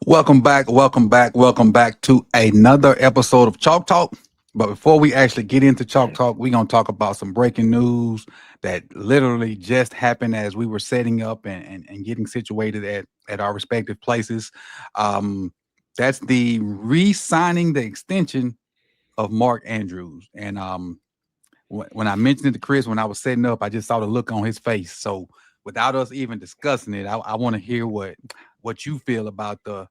Welcome back to another episode of Chalk Talk. But before we actually get into Chalk Talk, we're gonna talk about some breaking news that literally just happened as we were setting up and getting situated at our respective places. Um, that's the re-signing the extension of Mark Andrews. And when I mentioned it to Chris when I was setting up, I just saw the look on his face. So without us even discussing it, I want to hear what you feel about the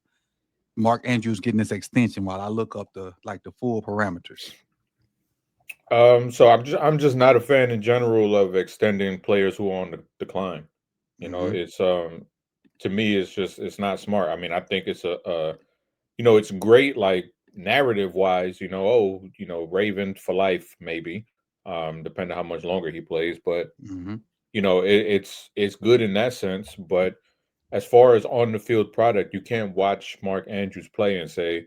Mark Andrews getting this extension while I look up the full parameters. So I'm just not a fan in general of extending players who are on the decline. Hmm. It's to me it's not smart. I mean, I think it's it's great like narrative wise. Raven for life maybe, depending how much longer he plays. But Hmm. it's good in that sense. But as far as on the field product, you can't watch Mark Andrews play and say,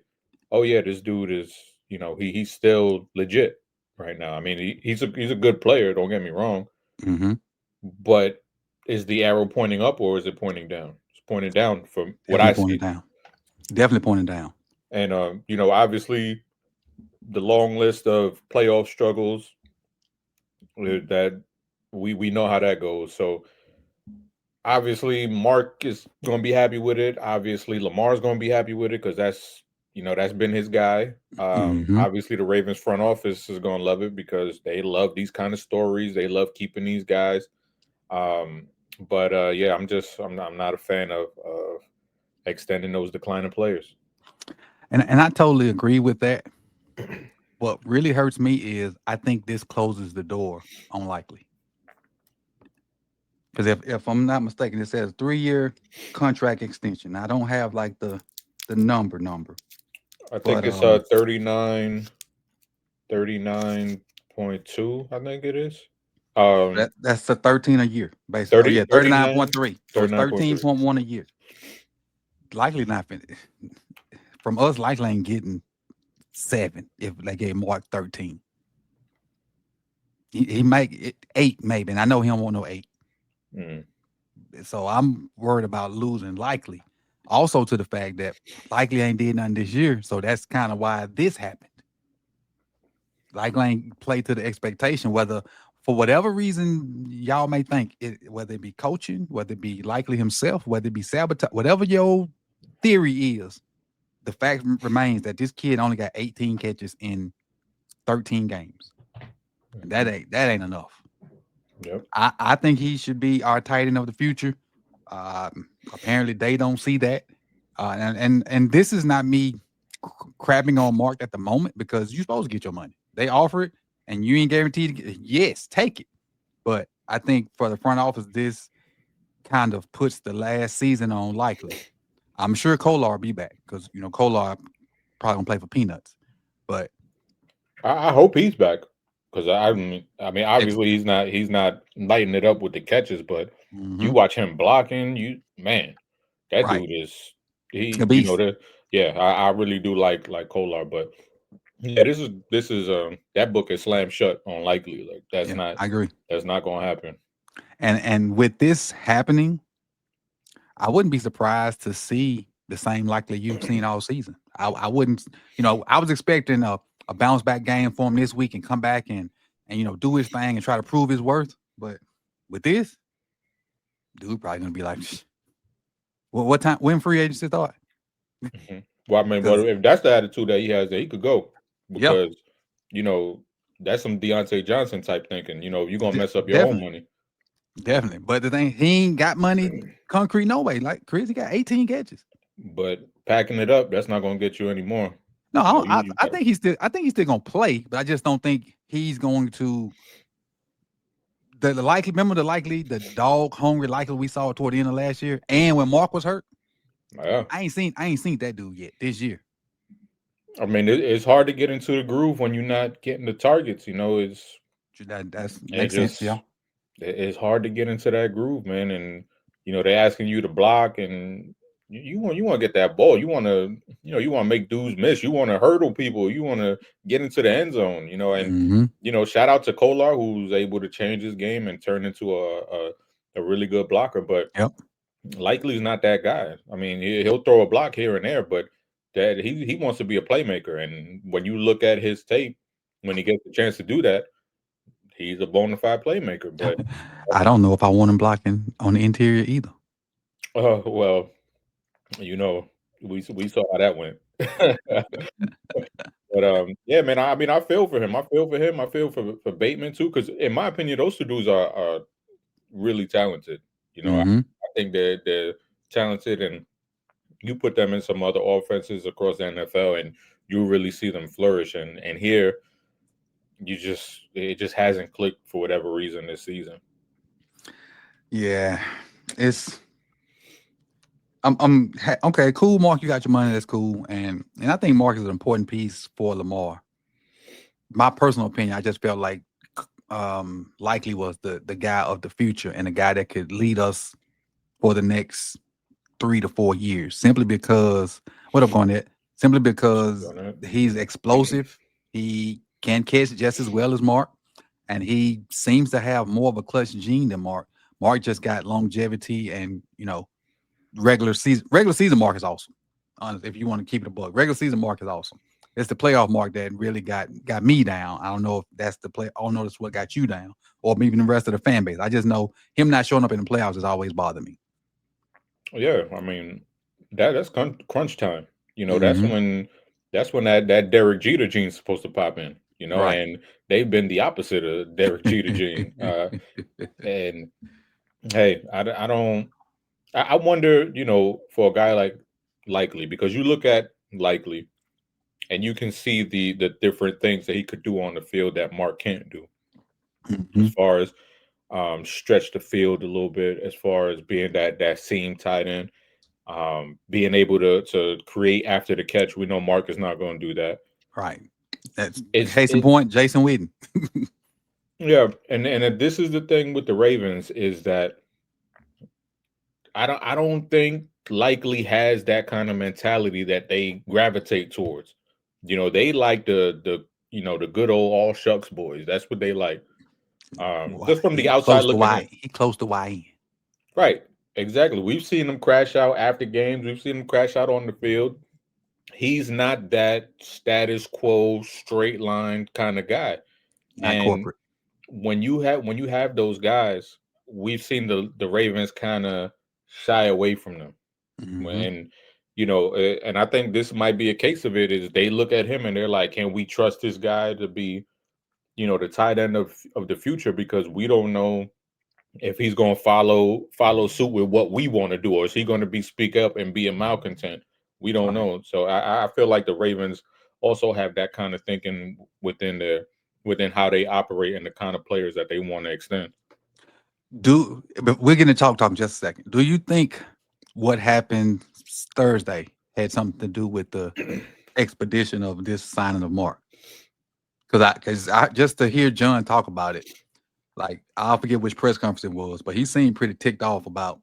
"Oh yeah, this dude is he's still legit right now." I mean, he's a good player. Don't get me wrong, Hmm. but is the arrow pointing up or is it pointing down? It's pointing down from what I Definitely pointing see. down. Definitely pointing down. And obviously the long list of playoff struggles that we know how that goes. So obviously Mark is going to be happy with it. Obviously Lamar's going to be happy with it because that's been his guy. Hmm. Obviously the Ravens front office is going to love it because they love these kind of stories. They love keeping these guys. Um, but yeah, I'm not a fan of extending those declining players. And I totally agree with that. What really hurts me is I think this closes the door on likely. Because if I'm not mistaken, it says 3 year contract extension. I don't have like the number, I think but it's 39.2. I think it is. that's the 13 a year, basically. Oh 30 yeah, 39 39.3. So it's 39.3. 13.1 a year. Likely not from us. Likely ain't getting 7 if they gave Mark 13. He make it 8 maybe, and I know he don't want no 8. Mm. So I'm worried about losing Likely. Also to the fact that Likely ain't did nothing this year, so that's kind of why this happened. Likely ain't played to the expectation, whether for whatever reason y'all may think it, whether it be coaching, whether it be Likely himself, whether it be sabotage, whatever your theory is, the fact remains that this kid only got 18 catches in 13 games. And Mhm. that ain't enough. Yep. I think he should be our tight end of the future. Apparently, they don't see that, and this is not me crapping on Mark at the moment because you're supposed to get your money. They offer it, and you ain't guaranteed to get it. Yes, take it. But I think for the front office, this kind of puts the last season on likely. I'm sure Kolar will be back because Kolar probably gonna play for peanuts. But I hope he's back because I mean ex- obviously he's not lighting it up with the catches, but you mhm, watch him blocking, man, that right, dude is he a you know beast. that yeah, I really do like Kolar, but yeah, this is that book is slam shut on likely. Like Yeah, I agree. that's not gonna happen. And with this happening, I wouldn't be surprised to see the same likely you've seen all season. I wouldn't, I was expecting a bounce back game for him this week and come back and do his thing and try to prove his worth. But with this, dude probably gonna be like, well, what time when free agency start? Mhm. Well, I mean, but Because if that's the attitude that he has, that he could go yeah, because you know that's some Deontay Johnson type thinking. You're gonna mess up your own definitely, money. definitely. But the thing, he ain't got money concrete no way. Like Chris, he got 18 catches. But packing it up, that's not gonna get you anymore. No, I, You know, don't, you, you I got think he's still gonna play, but I just don't think he's going to the likely remember the dog hungry likely we saw toward the end of last year, and when Mark was hurt, yeah. I ain't seen that dude yet this year. I mean, it's hard to get into the groove when you're not getting the targets. That's It makes sense, just yeah. it's hard to get into that groove, man. And they're asking you to block, and you want to get that ball. You want to make dudes miss. You want to hurdle people. You want to get into the end zone. And Hmm. shout out to Kolar who's able to change his game and turn into a really good blocker. But Yep. Likely's not that guy. I mean, he'll throw a block here and there, but that he wants to be a playmaker. And when you look at his tape, when he gets the chance to do that, he's a bona fide playmaker. But I don't know if I want him blocking on the interior either. well, you know, we saw how that went. But yeah, man. I mean, I feel for him. I feel for him. I feel for Bateman too, because in my opinion, those two dudes are really talented. You know, Hmm. I think they're talented, and you put them in some other offenses across the NFL, and you really see them flourish. And here, it just hasn't clicked for whatever reason this season. Yeah, it's okay. Cool, Mark. You got your money. That's cool, and I think Mark is an important piece for Lamar. My personal opinion, I just felt like likely was the guy of the future and the guy that could lead us for the next 3 to 4 years. Simply because what I'm going at, simply because he's explosive. He can catch just as well as Mark, and he seems to have more of a clutch gene than Mark. Mark just got longevity, and regular season Mark is awesome. Honest, if you want to keep it a bug, regular season Mark is awesome. It's the playoff Mark that really got me down. I don't know if that's the play. I don't know if that's what got you down, or maybe the rest of the fan base. I just know him not showing up in the playoffs has always bothered me. Yeah, I mean that's crunch time. You know, Hmm. that's when that Derek Jeter gene's supposed to pop in. You know, Right. and they've been the opposite of Derek Jeter gene. And hey, I don't. I wonder. You know, for a guy like Likely, because you look at Likely and you can see the different things that he could do on the field that Mark can't do, as Hmm. far as stretch the field a little bit, as far as being that seam tight end, being able to create after the catch. We know Mark is not going to do that. Right. That's It's case in it point, Jason Witten. Yeah, and this is the thing with the Ravens is that I don't think Likely has that kind of mentality that they gravitate towards. You know, they like the good old all shucks boys. That's what they like. Why Just from the he outside close to looking in. why he close to why. Right. Exactly. We've seen him crash out after games. We've seen him crash out on the field. He's not that status quo, straight line kind of guy. Not And corporate. when you have those guys, we've seen the Ravens kind of shy away from them. Hmm. And and I think this might be a case of it is they look at him and they're like, can we trust this guy to be, the tight end of the future, because we don't know if he's going to follow suit with what we want to do, or is he going to be speak up and be a malcontent? We don't Right. know. So I feel like the Ravens also have that kind of thinking within how they operate and the kind of players that they want to extend. But we're going to talk in just a second. Do you think what happened Thursday had something to do with the expedition of this signing of Mark? Because I just to hear John talk about it, like I'll forget which press conference it was, but he seemed pretty ticked off about.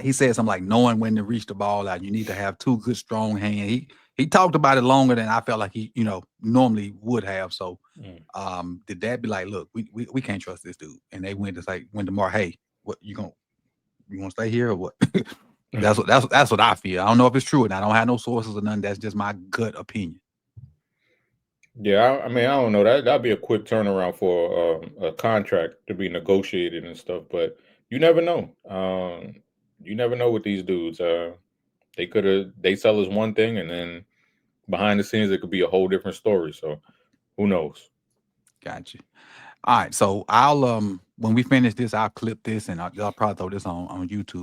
He said something like knowing when to reach the ball out. You need to have two good strong hands. He talked about it longer than I felt like he normally would have. So Mm. did that be like, look, we can't trust this dude? And they went to Mark, hey, what you gonna stay here or what? That's what I feel. I don't know if it's true, and I don't have no sources or nothing. That's just my gut opinion. Yeah, I mean, I don't know. That'd be a quick turnaround for a contract to be negotiated and stuff, but you never know. You never know with these dudes. They sell us one thing, and then behind the scenes, it could be a whole different story. So who knows? Gotcha. All right, so I'll when we finish this, I'll clip this and I'll probably throw this on YouTube.